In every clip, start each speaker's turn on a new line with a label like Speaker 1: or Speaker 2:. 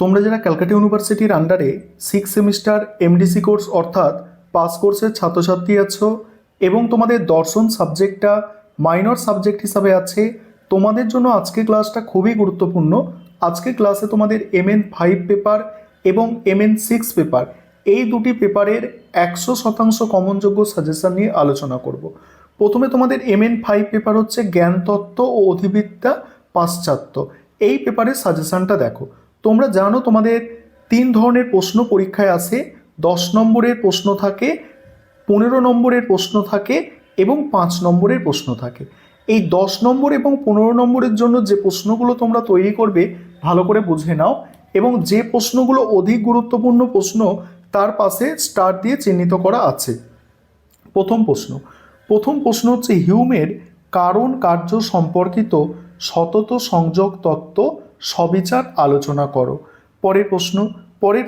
Speaker 1: তোমরা যারা ক্যালকাটা ইউনিভার্সিটির আন্ডারে 6 সেমিস্টার এমডিসি কোর্স অর্থাৎ পাস কোর্সের ছাত্রছাত্রী আছো এবং তোমাদের দর্শন সাবজেক্টটা মাইনর সাবজেক্ট হিসাবে আছে, তোমাদের জন্য আজকে ক্লাসটা খুবই গুরুত্বপূর্ণ। আজকে ক্লাসে তোমাদের MN5 পেপার এবং MN6 পেপার এই দুটি পেপারের 100% কমনযোগ্য সাজেশন নিয়ে আলোচনা করব। প্রথমে তোমাদের MN5 পেপার হচ্ছে জ্ঞানতত্ত্ব ও অধিবিদ্যা পাশ্চাত্য। এই পেপারের সাজেশনটা দেখো। তোমরা জানো তোমাদের 3 ধরনের প্রশ্ন পরীক্ষায় আসে। 10 নম্বরের প্রশ্ন থাকে, 15 নম্বরের প্রশ্ন থাকে এবং 5 নম্বরের প্রশ্ন থাকে। এই 10 নম্বর এবং 15 নম্বরের জন্য যে প্রশ্নগুলো তোমরা তৈরি করবে ভালো করে বুঝে নাও, এবং যে প্রশ্নগুলো অধিক গুরুত্বপূর্ণ প্রশ্ন তার পাশে স্টার দিয়ে চিহ্নিত করা আছে। প্রথম প্রশ্ন হচ্ছে হিউমের কারণ কার্য সম্পর্কিত সতত সংযোগ তত্ত্ব সবিচার আলোচনা করো। পরের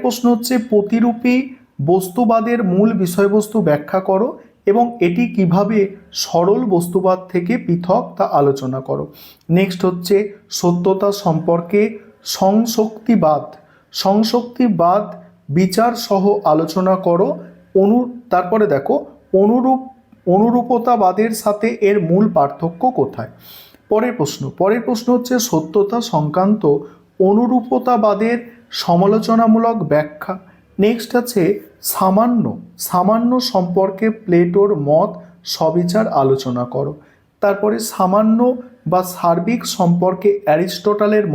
Speaker 1: প্রশ্ন হচ্ছে প্রতিরূপী বস্তুবাদের মূল বিষয়বস্তু ব্যাখ্যা করো এবং এটি কিভাবে সরল বস্তুবাদ থেকে পৃথক তা আলোচনা করো। নেক্সট হচ্ছে সত্যতা সম্পর্কে সংশক্তিবাদ বিচার সহ আলোচনা করো। তারপরে দেখো অনুরূপতাবাদের সাথে এর মূল পার্থক্য কোথায়। পরের প্রশ্ন হচ্ছে সত্যতা সংক্রান্ত অনুরূপতাবাদের সমালোচনামূলক ব্যাখ্যা। নেক্সট আছে সামান্য সম্পর্কে প্লেটোর মত সবিচার আলোচনা করো। তারপরে সামান্য বা সার্বিক সম্পর্কে অ্যারিস্টটলের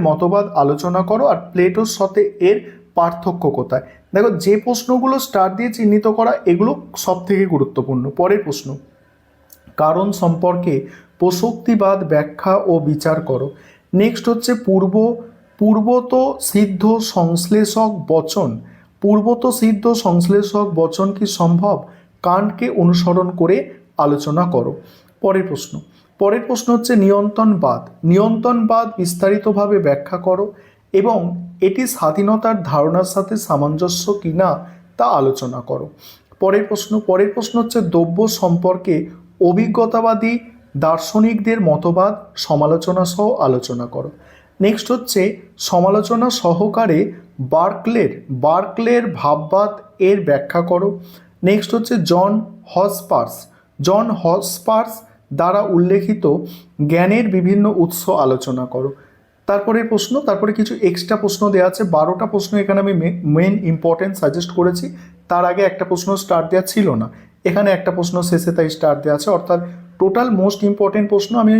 Speaker 1: মতবাদ আলোচনা করো আর প্লেটোর সাথে এর পার্থক্য কোথায়। দেখো, যে প্রশ্নগুলো স্টার দিয়ে চিহ্নিত করা এগুলো সব থেকে গুরুত্বপূর্ণ। পরের প্রশ্ন কারণ সম্পর্কে প্রসক্তিবাদ ব্যাখ্যা ও বিচার করো। নেক্সট হচ্ছে পূর্বত সিদ্ধ সংশ্লেষক বচন কি সম্ভব, কান্টকে অনুসরণ করে আলোচনা করো। পরের প্রশ্ন হচ্ছে নিয়ন্ত্রণবাদ বিস্তারিতভাবে ব্যাখ্যা করো এবং এটি স্বাধীনতার ধারণার সাথে সামঞ্জস্য কিনা তা আলোচনা করো। পরের প্রশ্ন হচ্ছে দ্রব্য সম্পর্কে অভিজ্ঞতাবাদী দার্শনিকদের মতবাদ সমালোচনা সহ আলোচনা করো। নেক্সট হচ্ছে সমালোচনা সহকারে বার্কলের ভাববাদ এর ব্যাখ্যা করো। নেক্সট হচ্ছে জন হসপার্স দ্বারা উল্লেখিত জ্ঞানের বিভিন্ন উৎস আলোচনা করো। তারপরে কিছু এক্সট্রা প্রশ্ন দেওয়া আছে। 12টা প্রশ্ন এখানে আমি মেন ইম্পর্টেন্ট সাজেস্ট করেছি। তার আগে একটা প্রশ্ন স্টার দেওয়া ছিল না, এখানে একটা প্রশ্ন শেষে তাই স্টার দেওয়া আছে। অর্থাৎ টোটাল মোস্ট ইম্পর্টেন্ট প্রশ্ন আমি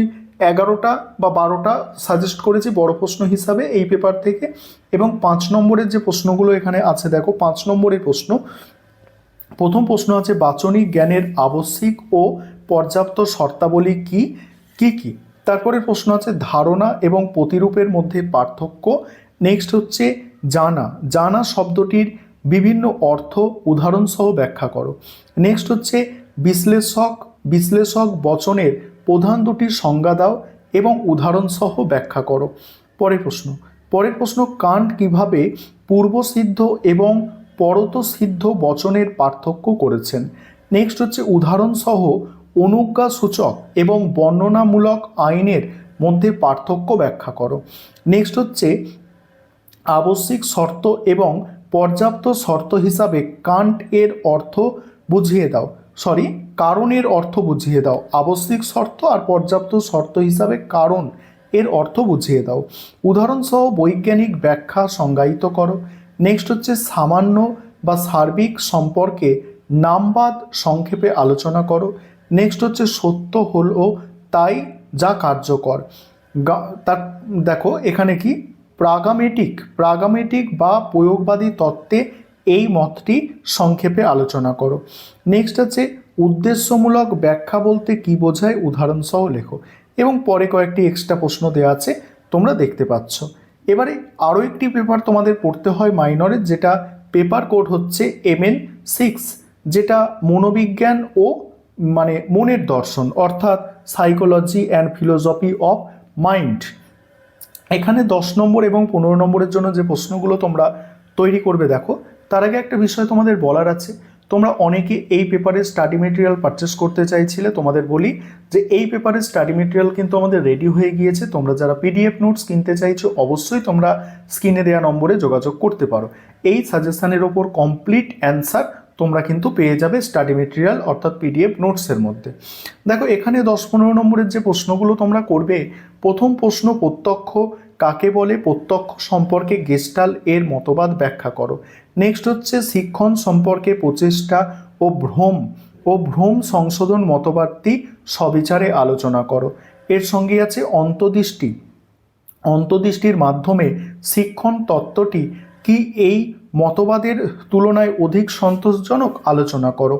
Speaker 1: 11টা বা 12টা সাজেস্ট করেছি বড় প্রশ্ন হিসাবে এই পেপার থেকে। এবং 5 নম্বরের যে প্রশ্নগুলো এখানে আছে দেখো, 5 নম্বরের প্রশ্ন। প্রথম প্রশ্ন আছে বাচনিক জ্ঞানের আবশ্যিক ও পর্যাপ্ত শর্তাবলী কি কি। তারপরে প্রশ্ন আছে ধারণা এবং প্রতিরূপের মধ্যে পার্থক্য। নেক্সট হচ্ছে জানা শব্দটির বিভিন্ন অর্থ উদাহরণসহ ব্যাখ্যা করো। নেক্সট হচ্ছে বিশ্লেষক বচনের প্রধান দুটির সংজ্ঞা দাও এবং উদাহরণসহ ব্যাখ্যা করো। পরের প্রশ্ন কান্ট কিভাবে পূর্বসিদ্ধ এবং পরতসিদ্ধ বচনের পার্থক্য করেছেন। নেক্সট হচ্ছে উদাহরণসহ অনুজ্ঞাসূচক এবং বর্ণনামূলক আইনের মধ্যে পার্থক্য ব্যাখ্যা করো। নেক্সট হচ্ছে আবশ্যিক শর্ত এবং পর্যাপ্ত শর্ত হিসাবে কারণের অর্থ বুঝিয়ে দাও। আবশ্যিক শর্ত আর পর্যাপ্ত শর্ত হিসাবে কারণ এর অর্থ বুঝিয়ে দাও। উদাহরণসহ বৈজ্ঞানিক ব্যাখ্যা সংজ্ঞায়িত করো। নেক্সট হচ্ছে সামান্য বা সার্বিক সম্পর্কে নামবাদ সংক্ষেপে আলোচনা করো। নেক্সট হচ্ছে সত্য হলো তাই যা কার্যকর। দেখো এখানে কি প্রাগামেটিক বা প্রয়োগবাদী তত্ত্বে এই মতটি সংক্ষেপে আলোচনা করো। নেক্সট আছে উদ্দেশ্যমূলক ব্যাখ্যা বলতে কি বোঝায়, উদাহরণসহ লেখো। এবং পরে কয়েকটি এক্সট্রা প্রশ্ন দেওয়া আছে, তোমরা দেখতে পাচ্ছ। এবারে আরও একটি পেপার তোমাদের পড়তে হয় মাইনরের, যেটা পেপার কোড হচ্ছে MN6, যেটা মনোবিজ্ঞান ও মনের দর্শন অর্থাৎ psychology and philosophy of mind. এখানে 10 নম্বর এবং 15 নম্বরের জন্য যে প্রশ্নগুলো তোমরা তৈরি করবে দেখো, তার আগে একটা বিষয় তোমাদের বলার আছে। তোমরা অনেকে এই পেপারের স্টাডি মেটেরিয়াল পারচেস করতে চাইছিলে, তোমাদের বলি যে এই পেপারের স্টাডি মেটেরিয়াল কিন্তু আমাদের রেডি হয়ে গিয়েছে। তোমরা যারা পিডিএফ নোটস কিনতে চাইছো অবশ্যই তোমরা স্ক্রিনে দেওয়া নম্বরে যোগাযোগ করতে পারো। এই সাজেশনের ওপর কমপ্লিট অ্যান্সার তোমরা কিন্তু পেয়ে যাবে স্টাডি মেটেরিয়াল অর্থাৎ পিডিএফ নোটসের মধ্যে। দেখো এখানে 10-15 নম্বরের যে প্রশ্নগুলো তোমরা করবে, প্রথম প্রশ্ন প্রত্যক্ষ কাকে বলে, প্রত্যক্ষ সম্পর্কে গেস্টাল এর মতবাদ ব্যাখ্যা করো। নেক্সট হচ্ছে শিক্ষণ সম্পর্কে প্রচেষ্টা ও ভ্রম সংশোধন মতবাদটি সবিচারে আলোচনা করো। এর সঙ্গে আছে অন্তর্দৃষ্টির মাধ্যমে শিক্ষণ তত্ত্বটি কি এই মতবাদের তুলনায় অধিক সন্তোষজনক, আলোচনা করো।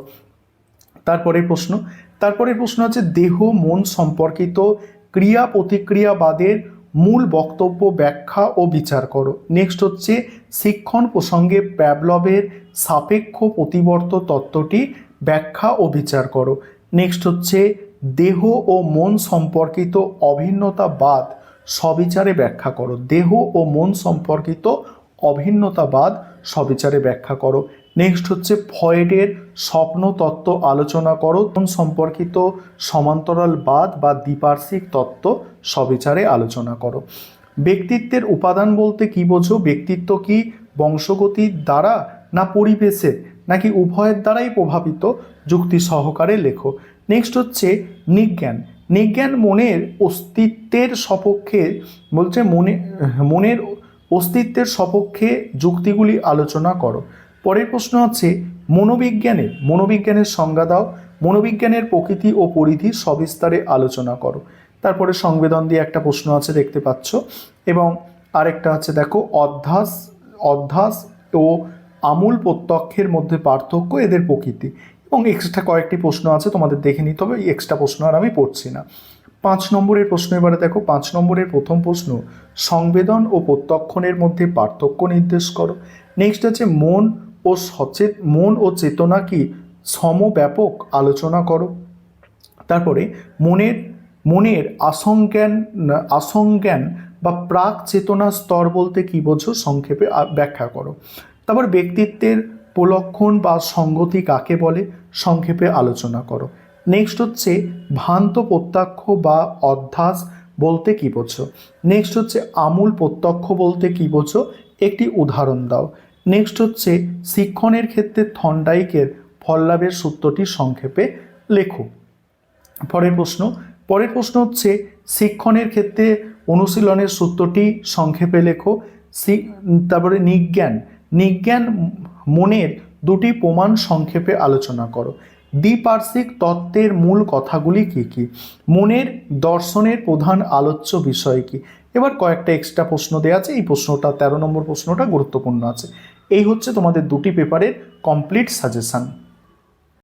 Speaker 1: তারপরের প্রশ্ন আছে দেহ মন সম্পর্কিত ক্রিয়া প্রতিক্রিয়াবাদের মূল বক্তব্য ব্যাখ্যা ও বিচার করো। নেক্সট হচ্ছে শিক্ষণ প্রসঙ্গে প্যাভলভের সাপেক্ষ প্রতিবর্ত তত্ত্বটি ব্যাখ্যা ও বিচার করো। নেক্সট হচ্ছে দেহ ও মন সম্পর্কিত অভিন্নতাবাদ সবিচারে ব্যাখ্যা করো। দেহ ও মন সম্পর্কিত অভিন্নতাবাদ সবিচারে ব্যাখ্যা করো। নেক্সট হচ্ছে ফ্রয়েডের স্বপ্ন তত্ত্ব আলোচনা করো। মন সম্পর্কিত সমান্তরালবাদ বা দ্বিপার্শ্বিক তত্ত্ব সবিচারে আলোচনা করো। ব্যক্তিত্বের উপাদান বলতে কি বোঝো? ব্যক্তিত্ব কি বংশগতির দ্বারা না পরিবেশের নাকি উভয়ের দ্বারাই প্রভাবিত? যুক্তি সহকারে লেখো। নেক্সট হচ্ছে নিজ্ঞান মনের অস্তিত্বের সপক্ষে বলছে মনের অস্তিত্বের সপক্ষে যুক্তিগুলি আলোচনা করো। পরের প্রশ্ন হচ্ছে মনোবিজ্ঞানের সংজ্ঞা দাও। মনোবিজ্ঞানের প্রকৃতি ও পরিধি সবিস্তারে আলোচনা করো। তারপরে সংবেদন দিয়ে একটা প্রশ্ন আছে দেখতে পাচ্ছ, এবং আরেকটা আছে দেখো অধ্যাস ও আমূল প্রত্যক্ষের মধ্যে পার্থক্য, এদের প্রকৃতি, এবং এক্সট্রা কয়েকটি প্রশ্ন আছে তোমাদের দেখে নিতে হবে। এই এক্সট্রা প্রশ্ন আর আমি পড়ছি না। 5 নম্বরের প্রশ্ন এবারে দেখো। 5 নম্বরের প্রথম প্রশ্ন সংবেদন ও প্রত্যক্ষণের মধ্যে পার্থক্য নির্দেশ করো। নেক্সট আছে মন ও চেতনা কি সমব্যাপক, আলোচনা করো। তারপরে মনের আসংজ্ঞান বা প্রাক চেতনা স্তর বলতে কি বোঝো, সংক্ষেপে ব্যাখ্যা করো। তারপর ব্যক্তিত্বের প্রলক্ষণ বা সংগতি কাকে বলে, সংক্ষেপে আলোচনা করো। নেক্সট হচ্ছে ভ্রান্ত প্রত্যক্ষ বা অধ্যাস বলতে কি বোঝো। নেক্সট হচ্ছে আমূল প্রত্যক্ষ বলতে কি বোঝো, একটি উদাহরণ দাও। নেক্সট হচ্ছে শিক্ষণের ক্ষেত্রে থর্নডাইকের ফললাভের সূত্রটি সংক্ষেপে লেখো। পরের প্রশ্ন হচ্ছে শিক্ষণের ক্ষেত্রে অনুশীলনের সূত্রটি সংক্ষেপে লেখো। তারপরে নিজ্ঞান মনের দুটি প্রমাণ সংক্ষেপে আলোচনা করো। দ্বিপার্শ্বিক তত্ত্বের মূল কথাগুলি কি কি? মনের দর্শনের প্রধান আলোচ্য বিষয় কি? এবার কয়েকটা এক্সট্রা প্রশ্ন দেওয়া আছে। এই প্রশ্নটা 13 নম্বর প্রশ্নটা গুরুত্বপূর্ণ আছে। এই হচ্ছে তোমাদের দুটি পেপারের কমপ্লিট সাজেশন।